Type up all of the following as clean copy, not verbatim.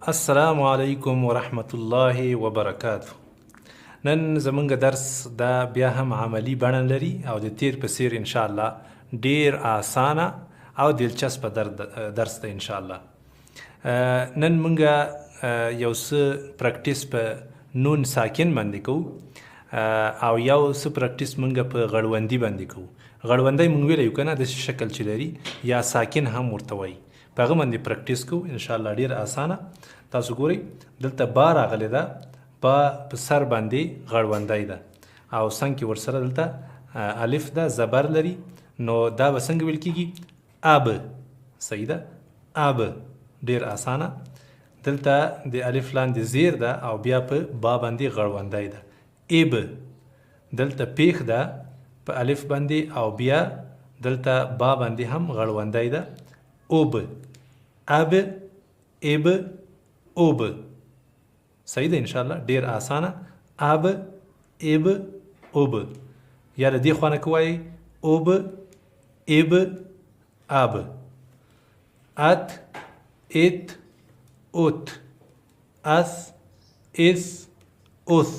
السلام علیکم ورحمت الله وبرکاتو. نن زمونږ درس دا بیا هم عملی بڼه لري او د تیر په څیر ان شاء الله ډیر اسانه او دلچسپه درس ده ان شاء الله. نن مونږ یو څه پریکټیس په نون ساکن باندې کوو او یو څه پریکټیس مونږ په غړوندي باندې کوو. غړوندی مونږ ویلی یو کنه داسې شکل چې لري یا ساکن هم ورته وایي، په هغه باندې پریکټیس کوو ان شاء الله. ډیر اسانه. تاسو ګورئ دلته با راغلی ده، با په سر باندې غړوندی ده او څنګ کې ورسره دلته الف ده، زبر لري، نو دا به څنګه ویل کېږي؟ اب. صحیح ده، اب. ډیر اسانه. دلته د الف لاندې زیر ده او بیا په با باندې غړوندی ده. اب. دلته پیښ ده په الف باندې او بیا دلته با باندې هم غړوندی ده. اوب. اب، اب، اوب. صحیح ده ان شاء الله. ډیر اسانه. اب، اب، اوب. یا له دې خوا نه که وایي اوب، اب، اب. ات، ات، اوت. اس، اس، اوس.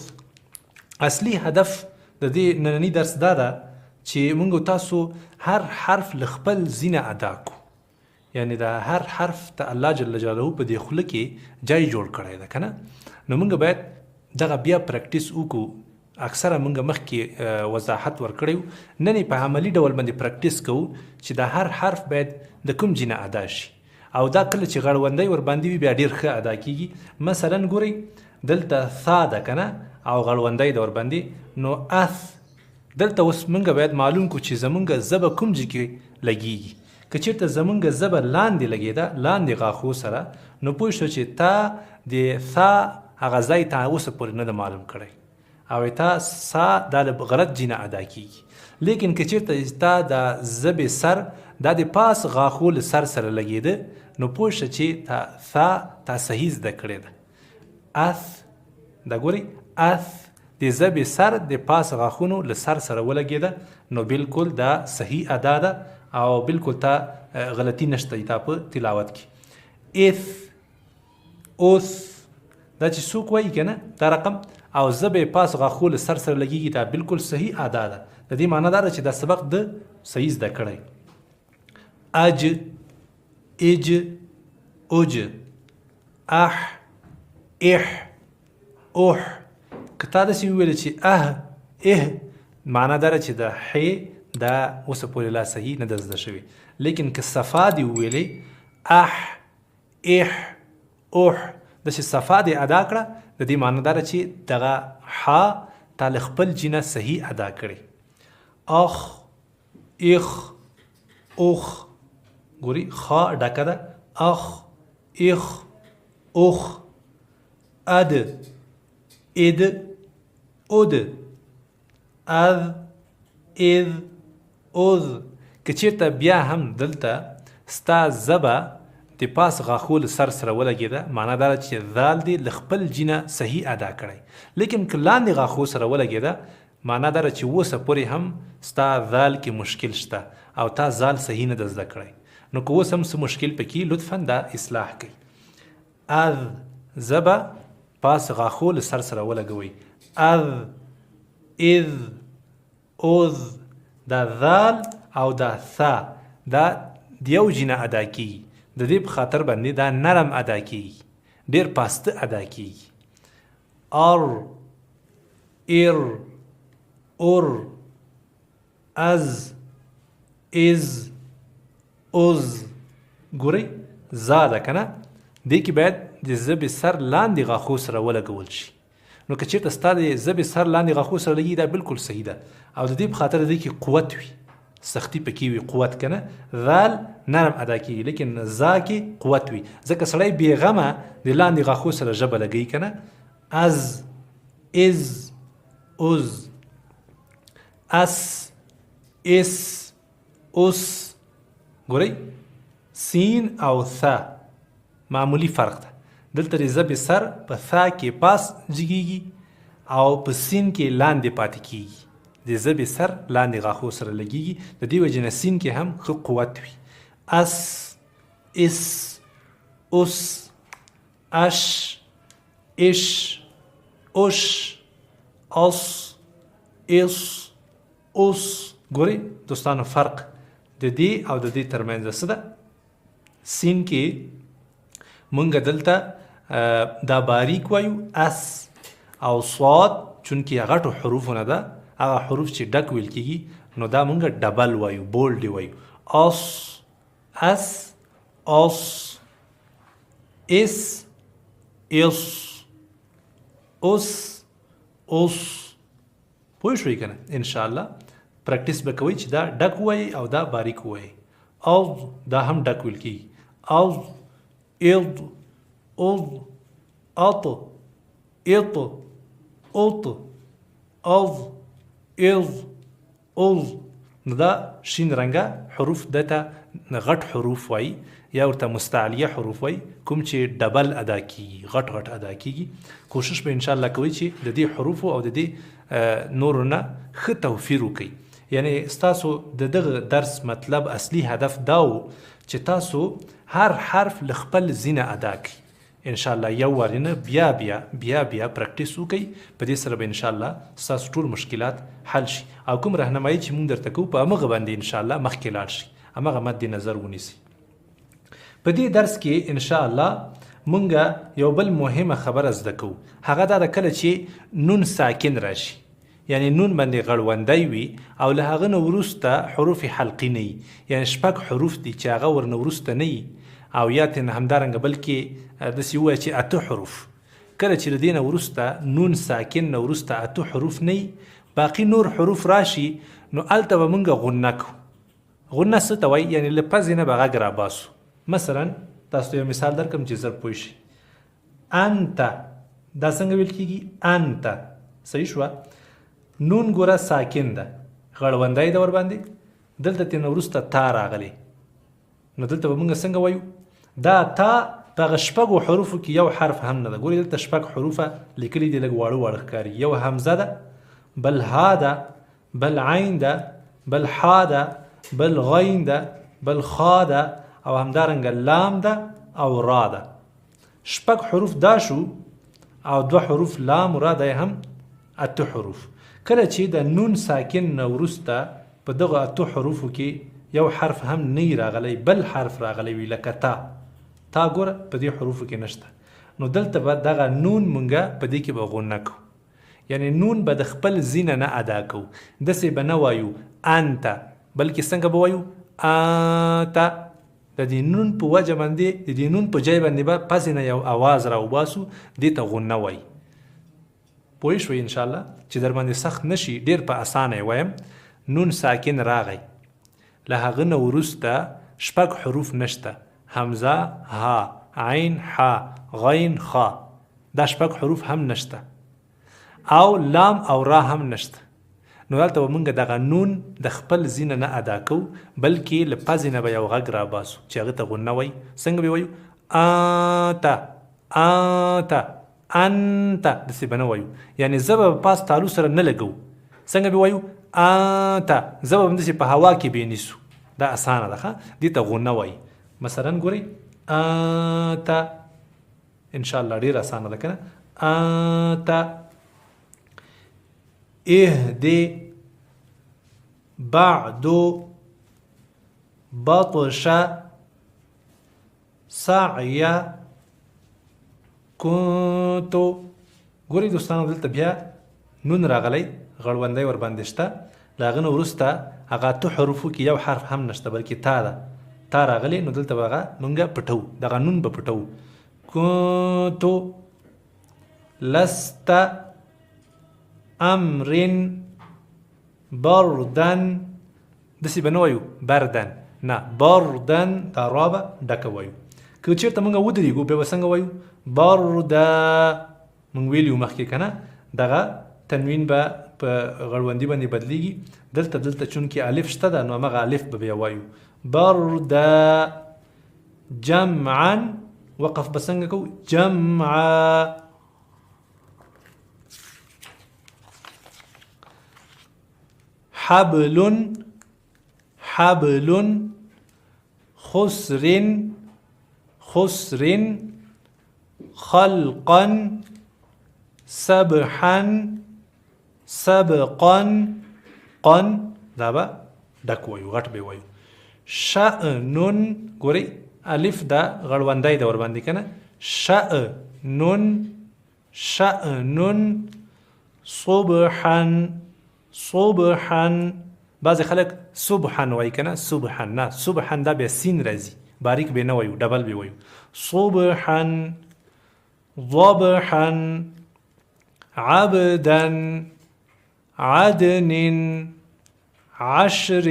اصلي هدف د دې ننني درس دا ده چې موږ تاسو هر حرف له خپل ځینه ادا کو، یعنی دا هر حرف ته الله جل جلاله په دې خوله کې جای جوړ کړی ده که نه. نو موږ باید دغه بیا پریکټیس وکړو. اکثره موږ مخکې وضاحت ورکړی و، نن یې په عملي ډول باندې پریکټیس کوو چې دا هر حرف باید د کوم جینه ادا شي او دا کله چې غړوندی ورباندې وي بیا ډېر ښه ادا کېږي. مثلا ګورئ دلته ثا ده که نه او غړوندی ده ورباندې، نو اث. دلته اوس موږ باید معلوم کړو چې زموږ ژبه کوم ځای کې لګېږي. که چېرته زموږ ژبه لاندې لګېده، لاندې غاښو سره، نو پوه شو چې تا د ثا هغه ځای ته اوسه پورې نه ده معلوم کړی او تا سا دا له غلط جینه ادا کېږي. لیکن که چېرته تا د ژبې سر دا د پاس غاښو له سر سره لګېده، نو پوه شه چې تا ثا تا صحیح زده کړې ده. اث. دا ګورئ اث د ژبې سر د پاس غاښونو له سر سره ولګېده، نو بالکل دا صحیح ادا ده او بالکل تا غلطي نشته تا په تلاوت کې. اث، اوس. دا چې څوک وایي که نه دا رقم او ژبې پاس غاښو له سر سره لګېږي، دا بالکل صحیح ادا ده. د دې معنی دا ده چې دا سبق د صحیح زده کړی. اج، اج، اوج. اح، اح، اوح. که تا داسې وویلې چې اه، معنی دا ده چې د ح دا اوسه پورې لا صحیح نه ده زده شوې. لیکن که صفا دې وویلې اح، اح، اوح، داسې صفا دې ادا کړه، د دې معنی دا ده چې دغه ح تا له خپل جینه صحیح ادا کړې. اخ، اخ، اوخ. ګورئ خا ډکه ده. اخ، اخ، اوخ. اد، اد، اود. اذ، اذ، اوز. که چېرته بیا هم دلته ستا ژبه د پاس غاښو له سر سره ولګېده، معنا دا ده چې ذال دې له خپل جینه صحیح ادا کړی. لیکن که لاندې غاښو سره ولګېده، معنا دا ده چې اوسه پورې هم ستا ذال کې مشکل شته او تا ذال صحیح نه ده زده کړی. نو که اوس هم څه مشکل پکې لطفا دا اصلاح کړئ. اذ ژبه پاس غاښو له سر سره ولګوئ. اذ، اذ، اوز. دا ذال او دا ثا دا د یو جینه ادا کېږي، د دې په خاطر باندې دا نرم ادا کېږي، ډېر پاسته ادا کېږي. ار، ایر، اور. از، از، اوز. ګورئ زا ده که نه، دې کې باید د ژبې سر لاندې غاښو سره ولګول شي. نو که چېرته ستا د ژبې سر لاندې غاښو سره لګي، دا بالکل صحیح ده او د دې په خاطر د دې کې قوت وي، سختی پکې وي، قوت که نه. ذال نرم ادا کېږي لیکن زا کې قوت وي، ځکه سړی بېغمه د لاندې غاښو سره ژبه لګوي که نه. از، از، اوز. اس، اس، اوس. ګورئ سین او ثا معمولی فرق ده. دلته د ژبې سر په ثا کې پاس جګېږي او په سین کې لاندې پاتې کېږي. د ژبې سر لاندې غاښو سره لګېږي، د دې وجې نه سین کې هم ښه قوت وي. اس، اس، اوس. اش اش اوش اس اس اوس. ګورئ دوستانو فرق د دې او د دې ترمنځ څه ده؟ سین کې مونږ دلته دا باریک وایو اس، او صاد چونکې غټو حروفونه ده هغه حروف چې ډک ویل کېږي نو دا مونږ ډبل وایو، بولډ وایو. اس اس اوس اس اس اوس اوس. پوه شوئ که نه؟ انشاءالله پریکټیس به کوئ چې دا ډک ووایئ او دا باریک ووایئ. اوز دا هم ډک ویل کېږي. اوز اض اوز اط اط اوط اوز اض اوز. نو دا شین رنګه حروف دته غټ حروف وایي یا ورته مستعلیه حروف وایي، کوم چې ډبل ادا کېږي، غټ غټ ادا کېږي. کوشش به انشاءالله کوئ چې د دې حروفو او د دې نورو نه ښه توفیر وکړئ. یعنی ستاسو د دغه درس مطلب اصلي هدف دا و چې تاسو هر حرف له خپل ځینه ادا کړئ. انشاءالله یو وارې نه بیا بیا بیا بیا پریکټیس وکړئ. په دې سره به انشاءالله ستاسو ټول مشکلات حل شي او کوم رهنمایي چې مونږ درته کوو په همغه باندې انشاءالله مخکې لاړ شي، همغه مد نظر ونیسئ. په دې درس کې انشاءالله مونږ یو بل مهمه خبره زده کوو، هغه دا ده کله چې نون ساکن راشي، یعنی نون باندې غړوندی وي او له هغه نه وروسته حروف حلقي نه وي، یعنی شپږ حروف دي چې هغه ورنه وروسته نه وي او یا ترې نه همدارنګه بلکې داسې ووایه چې اته حروف. کله چې له دې نه وروسته نون ساکن نه وروسته اته حروف نه وي، باقي نور حروف راشي، نو هلته به مونږ غنه کوو. غنه څه ته وایي؟ یعنی له پزې نه به غږ راباسو. مثلا تاسو ته یو مثال درکړم چې زر پوه شئ. انت دا څنګه ویل کېږي؟ انت. صحیح شوه؟ نون ګوره ساکن ده، غړوندی ده ورباندې، دلته ترې نه وروسته تا راغلی، نو دلته به مونږ څنګه وایو؟ دا تا په هغه شپږو حروفو کې یو حرف هم نه ده. ګورئ دلته شپږ حروفه لیکلي دي، لږ واړه واړه ښکاري. یو حمزه ده، بل ها ده، بل عین ده، بل حا ده، بل غین ده، بل خا ده او همدارنګه لام ده او را ده. شپږ حروف دا شو او دوه حروف لام و را ده هم اته حروف. کله چې د نون ساکن نه وروسته په دغه اتو حروفو کې یو حرف هم نه راغلی، بل حرف راغلی وي لکه تا. تا ګوره په دې حروفو کې نشته، نو دلته به دغه نون مونږه په دې کې به غنه کوو، یعنی نون به د خپل ځینه نه ادا کوو. داسې به نه وایو انت، بلکې څنګه به وایو؟ آتا. د دې نون په وجه باندې، د دې نون په ځای باندې به پسې نه یو اواز راوباسو، دې ته غنه وایي. پوه شوئ انشاءالله چې در باندې سخت نشي، ډېر په اسانه یې وایم. نون ساکن راغی، له هغه نه وروسته شپږ حروف نشته، حمزه، ها، عین، حا، غین، خا. دا شپږ حروف هم نشته او لام او را هم نشته. نو دلته به مونږ دغه نون د خپل ځینه نه ادا کوو، بلکې له پزې نه به یو غږ راباسو چې هغه ته غنه وایي. څنګه به وایو؟ آتا آتا انت. داسې به نه وایو، یعنی زه به پاس تالو سره نه لګو. څنګه به وایو؟ آتا. زه به همداسې په هوا کې به نیسو. دا اسانه ده ښه، دې ته غنه وایي. مثلا ګورئ آتا، انشاءالله ډېر اسانه ده که نه؟ آتا. اهدي بعد بطش سعي كنت. ګورئ دوستانو دلته بیا نون راغلی، غړوندی ورباندې شته، له هغه نه وروسته هغه اته حروفو کې یو حرف هم نشته، بلکې تا ده. تا راغلی، نو دلته به هغه مونږ پټو، دغه نون به پټو. كنت لست امر بردن. داسې به نه وایو بردن، نه، بردن. دا را به ډکه وایو. که چېرته مونږ ودرېږو بیا به څنګه وایو؟ برده. مونږ ویلي وو مخکې که نه، دغه تنوین به په غړوندي باندې بدلیږي. دلته چونکې الف شته ده، نو همغه الف به بیا وایو. برده. جمعا. وقف به څنګه کوو؟ جمعا. حبل حبل. خسر خسر. خلقا سبحا سبقا قن دا به ډک وایو غټ به وایو شأنن ګورئ الف دا غړوندی ده ورباندې که نه شأنن صبحا صبحا بعضې خلک صبحا وایي که نه صبحا نه صبحا دا بیا سین راځي باریک به نه وایو ډبل به وایو صبحا ضبحا عبدا عدن عشر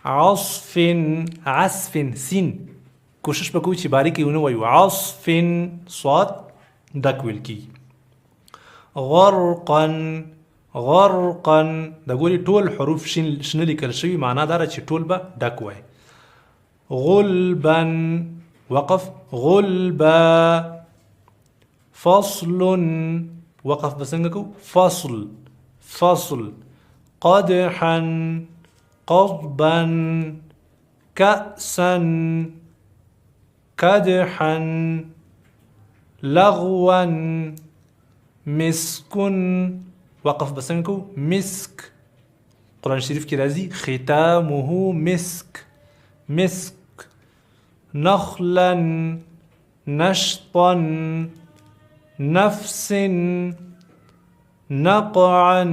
عصف عصف سین کوشش وکړو چې باریکې ونه وایو عصف صاد ډک ویل کېږي غرقا غرقا د ګوري ټول حروف شنه لیکل شوي معنا دا ده چې ټول به ډک وایي غلبا وقف غلبا فصل وقف بسنګ کو فصل فصل قدحا قضبا كأسا كدحا لغوا مسك وقف بسنګ کو مسك قرآن شریف کې راځي ختامه مسك مسك نخلا نشطا نفس نقعا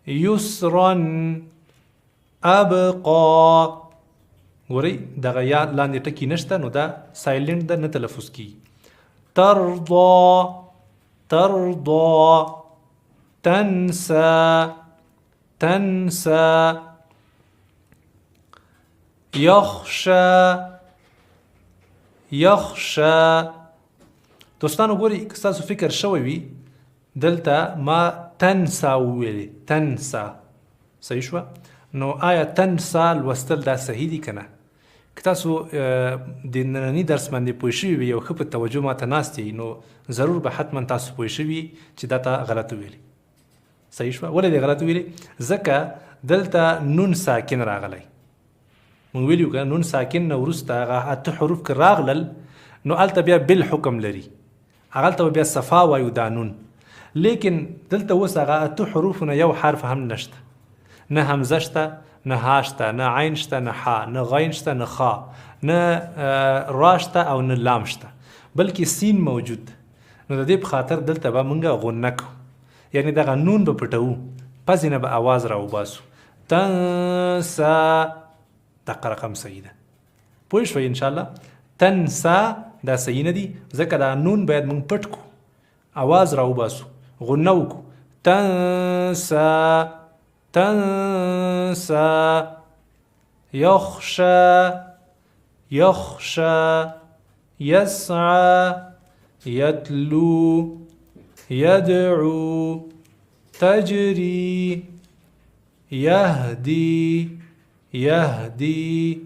يسرا ابقا ګورئ دغه یا لاندې ټکي نشته نو دا سایلنټ ده نه تلفظ کی ترضى ترضى تنسى تنسى يخشى يخشى دوستانو ګورئ که ستاسو فکر شوی وي دلته ما تنسا وویلې تنسا صحیح شوه نو آیا تنسا لوستل دا صحیح دي که نه که تاسو د ننني درس باندې پوه شوي وي یو ښه په توجه ماته ناست یئ نو ضرور به حتما تاسو پوه شوي چې دا ته غلط وویلې صحیح شوه ولې دې غلط وویلې ځکه دلته نون ساکن راغلی مونږ ویلي که نون ساکن نه وروسته هغه 8 حروف که راغلل نو هلته بیا بالحکم لري هغلته بیا صفا وایو دا نون لیکن دلته اوس هغه 8 حروفونه یو حرف هم نشته نه همزه شته نه ها شته نه عین شته نه ح نه غین شته نه خا نه را شته او نه لام شته بلکې سین موجود ده نو د دې په خاطر دلته به موږ غنه کوو یعنی دغه نون به پټوو پسې نه به اواز راوباسو تنسا دغه رقم صحیح ده پوه شوئ انشاءالله تنسا دا صحیح نه دي ځکه دا نون باید موږ پټ کړو اواز راوباسو غنه وکړو تنسا تنسى يخشى يخشى يسعى يتلو يدعو تجري يهدي يهدي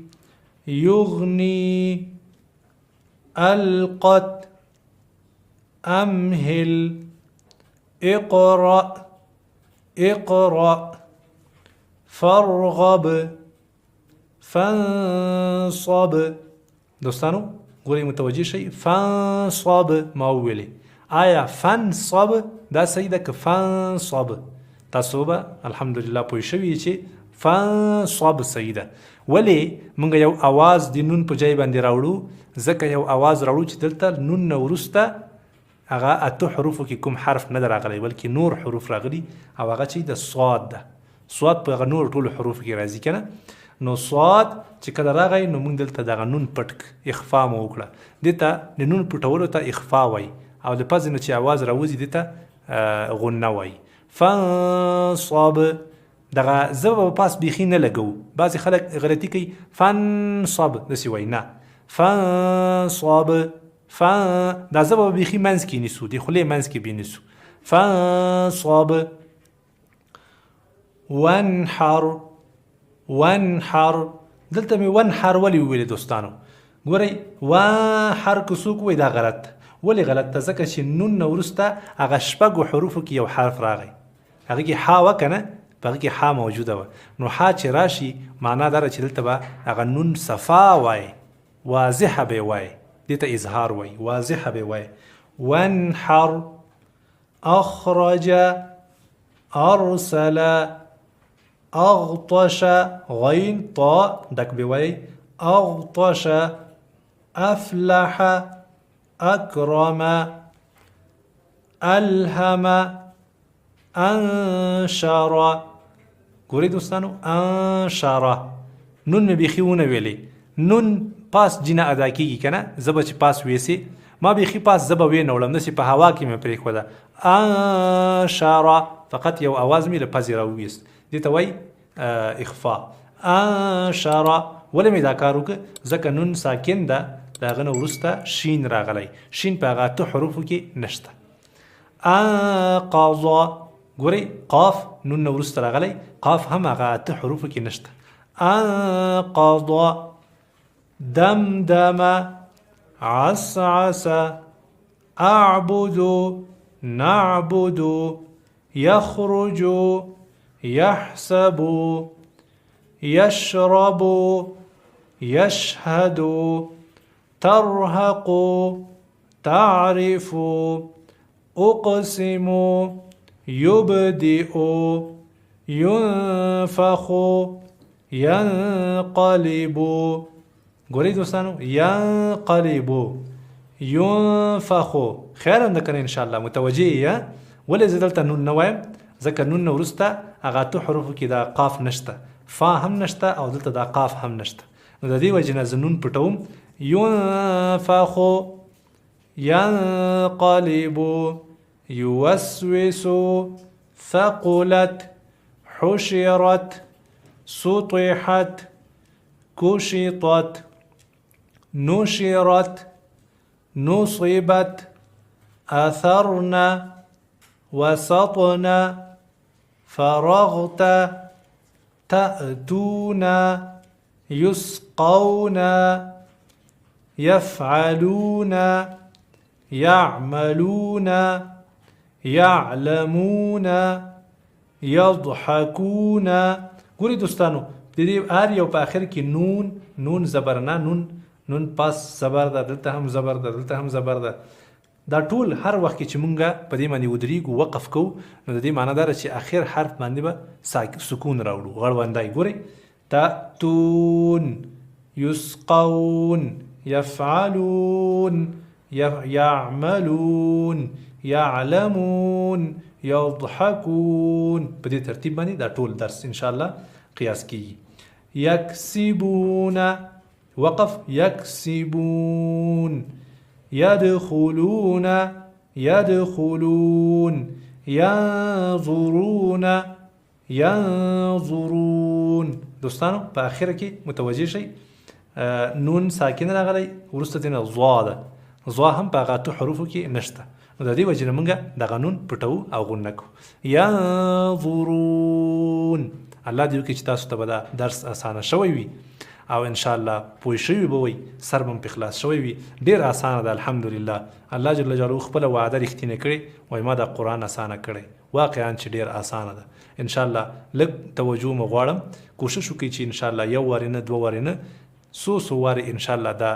يغني ألقت أمهل اقرأ اقرأ فرغب فانصب دوستانو ګورئ متوجه شئ فانصب ما وویلې آیا فانصب دا صحیح ده که فانصب تاسو به الحمدلله پوه شوي چې فانصب صحیح ده ولې موږ یو اواز د نون په ځای باندې راوړو ځکه یو اواز راوړو چې دلته نون نه وروسته هغه 8 حروفو کې کوم حرف نه ده راغلی بلکې نور حروف راغلي او هغه چې د صاد ده صاد په هغه نور ټولو حروفو کې راځي که نه نو صاد چې کله راغی نو موږ دلته دغه نون پټ اخفا مو وکړه دې ته د نون پټولو ته اخفا وایي او د پزې نه چې اواز راوځي دې ته غنه وایي فانصب دغه زه به پاس بیخي نه لګو بعضې خلک غلطي کوي فانصب داسې وایي نه فانصب دا زه به بیخي منځ کې نیسو د خولې منځ کې به نیسو فانصب وانحر وانحر دلته مې ونحر ولې وویلې دوستانو ګورئ وانحر که څوک وایي دا غلط ولې غلط ته ځکه چې نون نه وروسته هغه 6 حروفو کې یو حرف راغی هغه کې ح وه که نه په هغه کې ح موجوده وه نو ح چې راشي معنا دا ده چې دلته به هغه نون صفا وایي واضحه به یې وایي دې ته اظهار وایي، واضحه به وایي. وانحر، اخرج، ارسل، اغطش، غین طا ډک به وایي، اغطش، افلح، اکرم، الهم، انشر. ګورئ دوستانو، انشر نون مې بیخي ونه ویلې، نون پاس جینه ادا کیږي که نه، زه به چې پاس ویسې ما بیخي پاس زه به ویې نه وړم، داسې په هوا کې مې پرېښوده. انشر فقط یو اواز مې له پزې راوویست، دې ته وایي اخفا. انشر ولې مې دا کار وکړه؟ ځکه نون ساکن ده، د هغه نه وروسته شین راغلی، شین په هغه اته حروفو کې نشته. انقض، ګورئ قاف نون نه وروسته راغلی، قاف هم هغه اته حروفو کې نشته. انقض، دمدم، عسعس، اعبد، نعبد، يخرج، يحسب، يشرب، يشهد، ترهق، تعرف، اقسم، يبدئ، ينفخ، ينقلب. ګورئ دوستانو، ينقلب، ينفخ خیر هم ده کنه انشاءالله متوجه یې. ولې زه دلته نون نه وایم؟ ځکه نون نه وروسته هغه اته حروفو کې دا قاف نشته، فا هم نشته او دلته دا قاف هم نشته، نو د دې وجې نه زه نون پټوم. ينفخ، ينقلب، يوسوس، ثقلت، حشرت، سطحت، كشطت، نشرت، نصبت، أثرنا، وسطنا، فرغت، تأتون، يسقون، يفعلون، يعملون، يعلمون، يضحكون. ګورئ دوستانو، د دې هر یو په آخر کې نون، نون زبر نه، نون پاس زبر ده، دلته هم زبر ده، دلته هم زبر ده. دا ټول هر وخت کې چې مونږه په دې باندې ودرېږو، وقف کوو، نو د دې معنی دا ده چې آخر حرف باندې به سکون راوړو، غړوندی. ګورئ، تأتون، يسقون، يفعلون، يعملون، يعلمون، يضحكون. په دې ترتیب باندې دا ټول درس انشاءالله قیاس کیږي. يكسبون، وقف، يكسبون، يدخلون، يدخلون، ينظرون، ينظرون. دوستانو په آخره کې متوجه شئ، نون ساکن راغلی، وروسته ترې نه ضا ده، ضا هم په هغه اته حروفو کې نشته، نو د دې وجې نه مونږ دغه نون پټوو او غون نه کوو. ينظرون. الله دې وکړي چې تاسو ته به دا درس اسانه شوی وي او انشاءالله پوه شوي به وئ، سر به په خلاص شوی وي. ډېر اسانه ده الحمدلله. الله جل جلاله خپله وعده رښتینې کړې، وایي ما دا قرآن اسانه کړی، واقعا چې ډېر اسانه ده. انشاءالله لږ توجه مو غواړم، کوشش وکړئ چې انشاءالله یو وارې نه، دوه وارې نه، څو وارې انشاءالله دا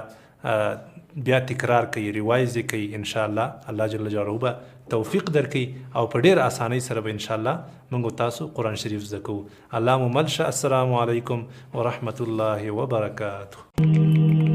بیا تکرار کوي، ریوایز یې کوي. انشاءالله الله جل جلاله به توفیق درکوي او په ډېر اسانۍ سره به انشاءالله موږ تاسو قرآن شریف زده کوو. الله مو مل شه. السلام علیکم ورحمة الله وبرکاته.